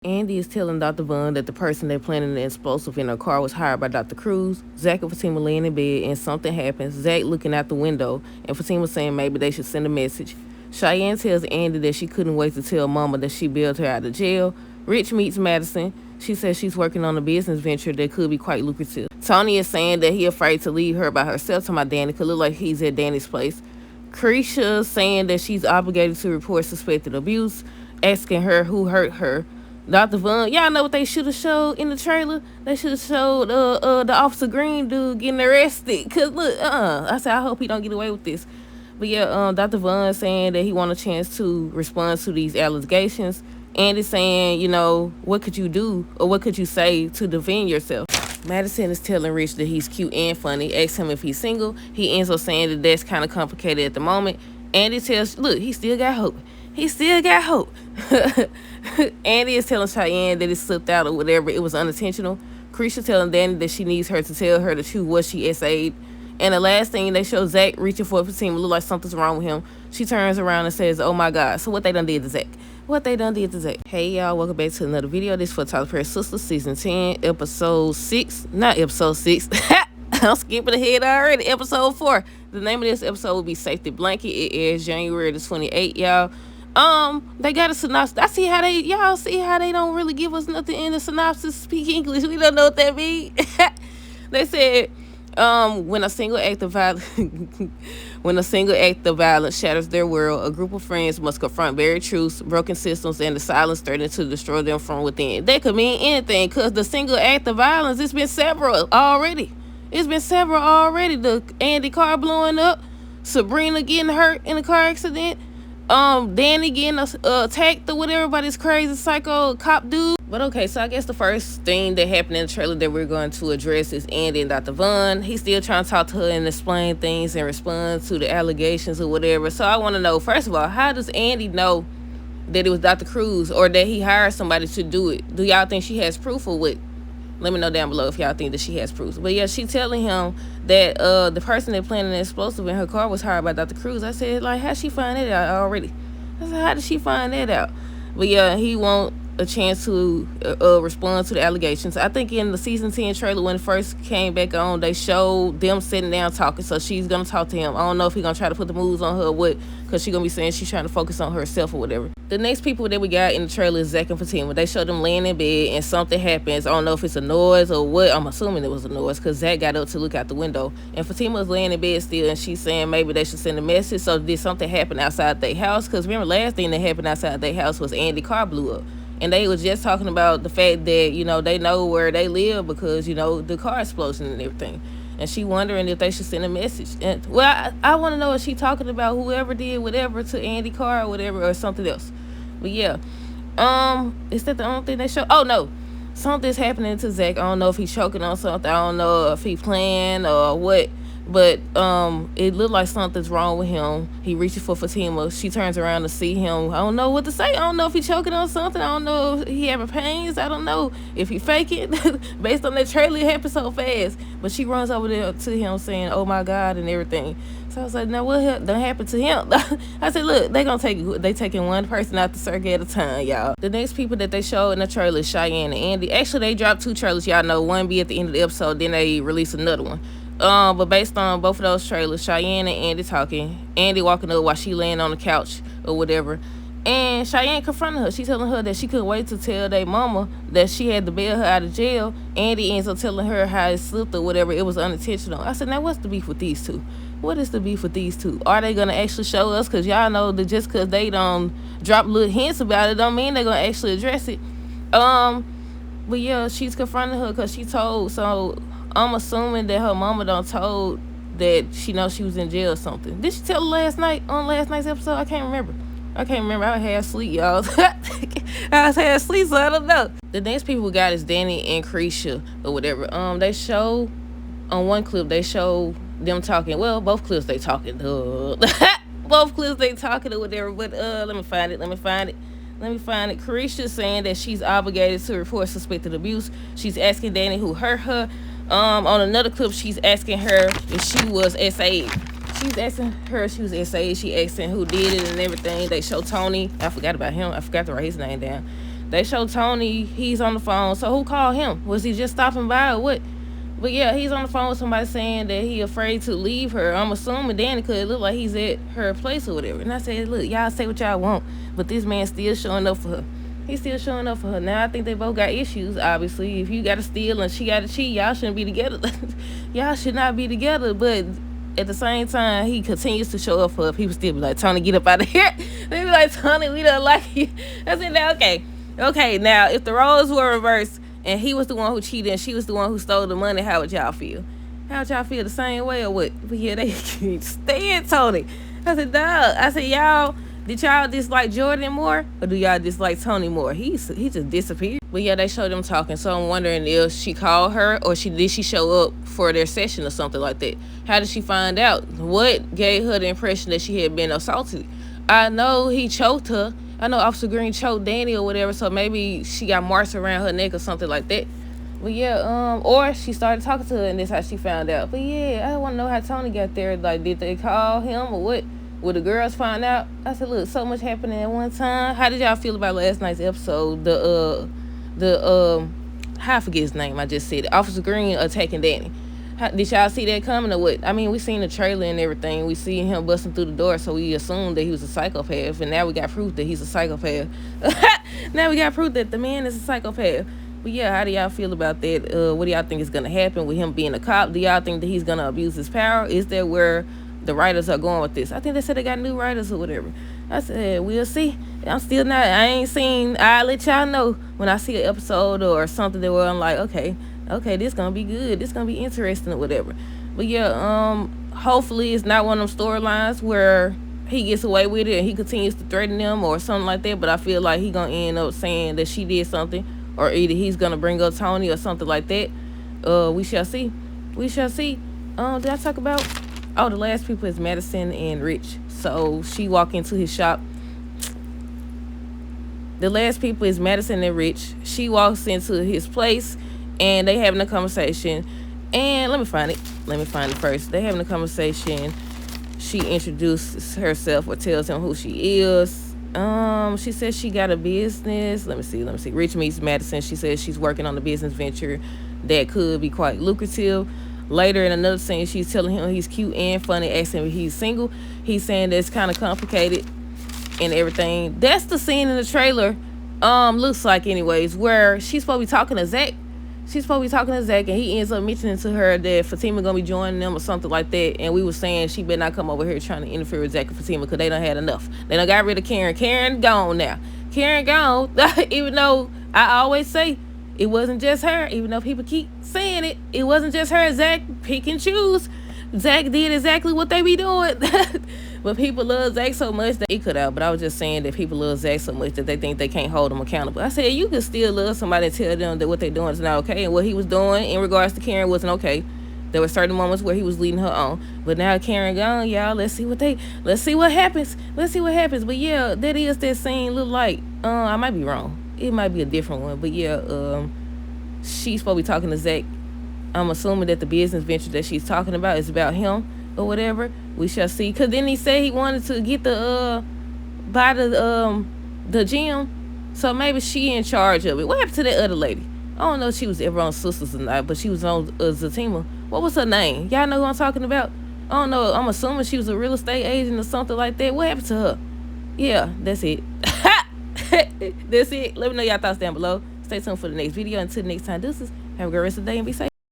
Andy is telling Dr. Vaughn that the person that planted the explosive in her car was hired by Dr. Cruz. Zack and Fatima laying in bed and something happens. Zack looking out the window and Fatima saying maybe they should send a message. Cheyenne tells Andy that she couldn't wait to tell Mama that she bailed her out of jail. Rich meets Madison. She says she's working on a business venture that could be quite lucrative. Tony is saying that he's afraid to leave her by herself to my Danny because it look like he's at Danny's place. Kisha saying that she's obligated to report suspected abuse, asking her who hurt her. Dr. Vaughn, y'all know what they should have showed in the trailer? They should have showed the Officer Green dude getting arrested. Cause look, I said I hope he don't get away with this. But yeah, Dr. Vaughn saying that he want a chance to respond to these allegations. Andy saying, you know, what could you do or what could you say to defend yourself? Madison is telling Rich that he's cute and funny. Asks him if he's single. He ends up saying that that's kind of complicated at the moment. Andy tells, look, he still got hope. He still got hope. Andy is telling Cheyenne that it slipped out or whatever. It was unintentional. Kisha telling Danny that she needs her to tell her the truth what she essayed. And the last thing, they show Zack reaching for Fatima. Look like something's wrong with him. She turns around and says, oh my God. So what they done did to Zack? What they done did to Zack? Hey y'all, welcome back to another video. This is for Tyler Perry Sistas, season 10, episode 6. Not episode 6. I'm skipping ahead already. Episode 4. The name of this episode will be Safety Blanket. It airs January the 28th, y'all. They got a synopsis. I see how y'all see how they don't really give us nothing in the synopsis. Speak English. We don't know what that means. They said, when a single act of violence shatters their world, a group of friends must confront buried truths, broken systems, and the silence threatening to destroy them from within. They could mean anything, because the single act of violence, it's been several already. The Andy car blowing up, Sabrina getting hurt in a car accident, Danny getting attacked or whatever by this crazy psycho cop dude. But okay, so I guess the first thing that happened in the trailer that we're going to address is Andy and Dr. Vaughn. He's still trying to talk to her and explain things and respond to the allegations or whatever. So I want to know, first of all, how does Andy know that it was Dr. Cruz or that he hired somebody to do it? Do y'all think she has proof or what? Let me know down below if y'all think that she has proof. But yeah, she telling him that the person that planted an explosive in her car was hired by Dr. Cruz. I said, like, how'd she find that out already? I said, how did she find that out? But yeah, he want a chance to respond to the allegations. I think in the season 10 trailer when it first came back on, they showed them sitting down talking. So she's gonna talk to him. I don't know if he's gonna try to put the moves on her or what, because she's gonna be saying she's trying to focus on herself or whatever. The next people that we got in the trailer is Zack and Fatima. They showed them laying in bed and something happens. I don't know if it's a noise or what. I'm assuming it was a noise because Zack got up to look out the window. And Fatima's laying in bed still, and she's saying maybe they should send a message. So did something happen outside their house? Because remember, last thing that happened outside their house was Andy's car blew up. And they was just talking about the fact that, you know, they know where they live because, you know, the car explosion and everything. And she wondering if they should send a message. And well, I want to know if she talking about whoever did whatever to Andy's car or whatever or something else. But yeah, is that the only thing they show? Oh no, something's happening to Zack. I don't know if he's choking on something. I don't know if he's playing or what. But it looked like something's wrong with him. He reaches for Fatima. She turns around to see him. I don't know what to say. I don't know if he's choking on something. I don't know if he having pains. I don't know if he faking. Based on that trailer, it happened so fast. But she runs over there to him saying, oh my God, and everything. So I was like, now what done happened to him? I said, look, they taking one person out the circle at a time, y'all. The next people that they show in the trailer is Cheyenne and Andy. Actually, they dropped 2 trailers, y'all know. One be at the end of the episode, then they release another one. But based on both of those trailers, Cheyenne and Andy talking, Andy walking up while she laying on the couch or whatever, and Cheyenne confronting her. She telling her that she couldn't wait to tell their mama that she had to bail her out of jail. Andy ends up telling her how it slipped or whatever. It was unintentional. I said, now what's the beef with these two? What is the beef with these two? Are they gonna actually show us? Because y'all know that just because they don't drop little hints about it don't mean they're gonna actually address it. But yeah, she's confronting her because she told, so I'm assuming that her mama done told that she knows she was in jail or something. Did she tell her last night on last night's episode? I can't remember. I was half asleep, y'all. I was half asleep, so I don't know. The next people we got is Danny and Kisha or whatever. They show on one clip, they show them talking. Well, both clips they talking. Both clips they talking or whatever. But let me find it. Kisha saying that she's obligated to report suspected abuse. She's asking Danny who hurt her. On another clip, she's asking her if she was SA. She's asking her if she was SA. She asking who did it and everything. They show Tony. I forgot about him. I forgot to write his name down. They show Tony, he's on the phone. So who called him? Was he just stopping by or what? But yeah, he's on the phone with somebody saying that he afraid to leave her. I'm assuming Danny could look like he's at her place or whatever. And I said, look, y'all say what y'all want, but this man still showing up for her. He's still showing up for her. Now I think they both got issues, obviously. If you got to steal and she got to cheat, y'all shouldn't be together. Y'all should not be together. But at the same time, he continues to show up for her. People still be like, Tony, get up out of here. They be like, Tony, we don't like you. I said, now, okay, now if the roles were reversed and he was the one who cheated and she was the one who stole the money, how would y'all feel? How would y'all feel, the same way or what? But yeah, they keep staying Tony. I said, dog. I said, y'all, did y'all dislike Jordan more or do y'all dislike Tony more? He just disappeared. But yeah, they showed them talking. So I'm wondering if she called her or did she show up for their session or something like that. How did she find out? What gave her the impression that she had been assaulted? I know he choked her. I know Officer Green choked Danny or whatever, so maybe she got marks around her neck or something like that. But yeah, or she started talking to her and that's how she found out. But yeah, I want to know how Tony got there. Like, did they call him or what? Would the girls find out? I said, look, so much happening at one time. How did y'all feel about last night's episode? How I forget his name, I just said it. Officer Green attacking Danny. Did y'all see that coming or what? I mean, we seen the trailer and everything. We see him busting through the door, so we assumed that he was a psychopath. And now we got proof that he's a psychopath. Now we got proof that the man is a psychopath. But yeah, how do y'all feel about that? What do y'all think is going to happen with him being a cop? Do y'all think that he's going to abuse his power? Is that where the writers are going with this? I think they said they got new writers or whatever. I said, we'll see. I ain't seen, I'll let y'all know when I see an episode or something that where I'm like, okay, this gonna be good. This gonna be interesting or whatever. But yeah, hopefully it's not one of them storylines where he gets away with it and he continues to threaten them or something like that. But I feel like he gonna end up saying that she did something, or either he's gonna bring up Tony or something like that. We shall see. Did I talk about? Oh, the last people is Madison and Rich. So she walked into his shop. The last people is Madison and Rich. She walks into his place and they having a conversation. And let me find it first. They having a conversation. She introduces herself or tells him who she is. She says she got a business. Let me see. Rich meets Madison. She says she's working on a business venture that could be quite lucrative. Later in another scene, she's telling him he's cute and funny, asking if he's single. He's saying that's kind of complicated and everything. That's the scene in the trailer, looks like anyways, where she's supposed to be talking to Zack. And he ends up mentioning to her that Fatima gonna be joining them or something like that. And we were saying she better not come over here trying to interfere with Zack and Fatima because they done had enough. They done got rid of Karen. Karen gone now. Even though I always say it wasn't just her, even though people keep saying it. It wasn't just her. Zack pick and choose. Zack did exactly what they be doing. But people love Zack so much that he could out. But I was just saying that people love Zack so much that they think they can't hold him accountable. I said, you can still love somebody and tell them that what they're doing is not okay. And what he was doing in regards to Karen wasn't okay. There were certain moments where he was leading her on. But now Karen gone, y'all. Let's see what happens. But yeah, that is that scene look like. I might be wrong. It might be a different one. But yeah, she's supposed to be talking to Zack. I'm assuming that the business venture that she's talking about is about him or whatever. We shall see. Because then he said he wanted to get buy the gym. So maybe she in charge of it. What happened to that other lady? I don't know if she was ever on Sistas or not, but she was on Zatima. What was her name? Y'all know who I'm talking about? I don't know. I'm assuming she was a real estate agent or something like that. What happened to her? Yeah, that's it. That's it. Let me know y'all thoughts down below. Stay tuned for the next video. Until next time, deuces. Have a great rest of the day and be safe.